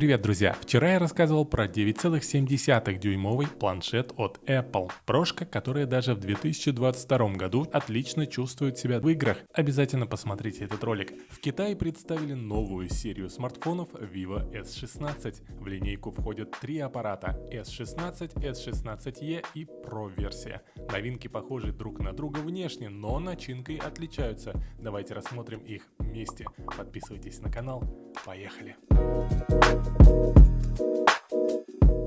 Привет, друзья! Вчера я рассказывал про 9,7-дюймовый планшет от Apple. Прошка, которая даже в 2022 году отлично чувствует себя в играх. Обязательно посмотрите этот ролик. В Китае представили новую серию смартфонов Vivo S16. В линейку входят три аппарата S16, S16e и Pro версия. Новинки похожи друг на друга внешне, но начинкой отличаются. Давайте рассмотрим их вместе. Подписывайтесь на канал. Поехали!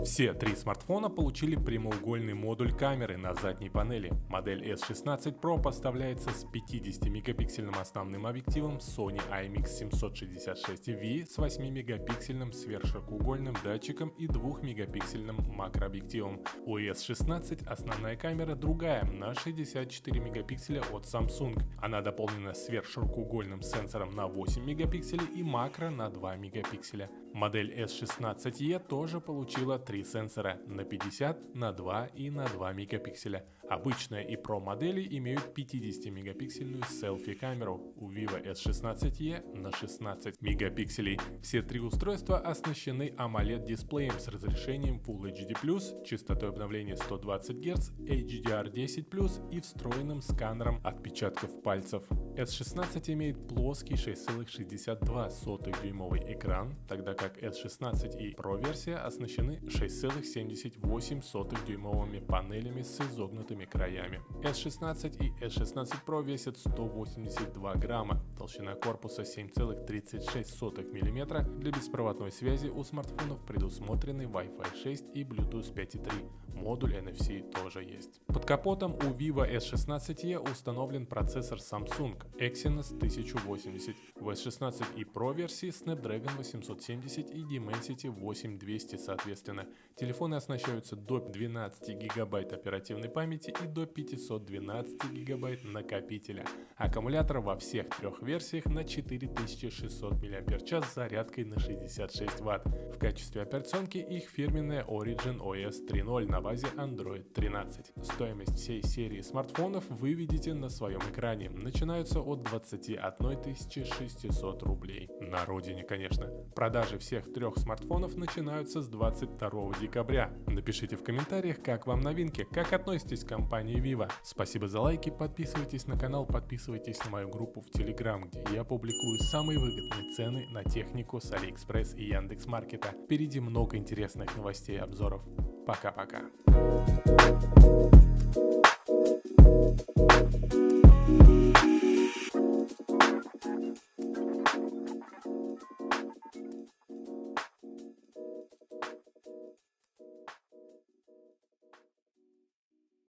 Все три смартфона получили прямоугольный модуль камеры на задней панели. Модель S16 Pro поставляется с 50-мегапиксельным основным объективом Sony IMX766V с 8-мегапиксельным сверхширокоугольным датчиком и 2-мегапиксельным макрообъективом. У S16 основная камера другая, на 64 мегапикселя от Samsung. Она дополнена сверхширокоугольным сенсором на 8 мегапикселей и макро на 2 мегапикселя. Модель S16e тоже получила три сенсора на 50, на 2 и на 2 мегапикселя. Обычная и Pro модели имеют 50-мегапиксельную селфи-камеру, у Vivo S16e на 16 мегапикселей. Все три устройства оснащены AMOLED-дисплеем с разрешением Full HD+, частотой обновления 120 Гц, HDR10+, и встроенным сканером отпечатков пальцев. S16 имеет плоский 6,62-дюймовый экран, тогда как S16 и Pro версия оснащены 6,78-дюймовыми панелями с изогнутыми краями. S16 и S16 Pro весят 182 грамма, толщина корпуса 7,36 мм. Для беспроводной связи у смартфонов предусмотрены Wi-Fi 6 и Bluetooth 5.3. Модуль NFC тоже есть. Под капотом у Vivo S16e установлен процессор Samsung Exynos 1080. В S16 и Pro версии Snapdragon 870 и Dimensity 8200 соответственно. Телефоны оснащаются до 12 ГБ оперативной памяти и до 512 ГБ накопителя. Аккумулятор во всех трех версиях на 4600 мАч с зарядкой на 66 Вт. В качестве операционки их фирменная Origin OS 3.0 на базе Android 13. Стоимость всей серии смартфонов вы видите на своем экране. Начинаются от 21 600 рублей. На родине, конечно. Продажи всех трех смартфонов начинаются с 22 декабря. Напишите в комментариях, как вам новинки, как относитесь к компании Vivo. Спасибо за лайки, подписывайтесь на канал, подписывайтесь на мою группу в Telegram, где я публикую самые выгодные цены на технику с AliExpress и Яндекс.Маркета. Впереди много интересных новостей и обзоров. Пока-пока.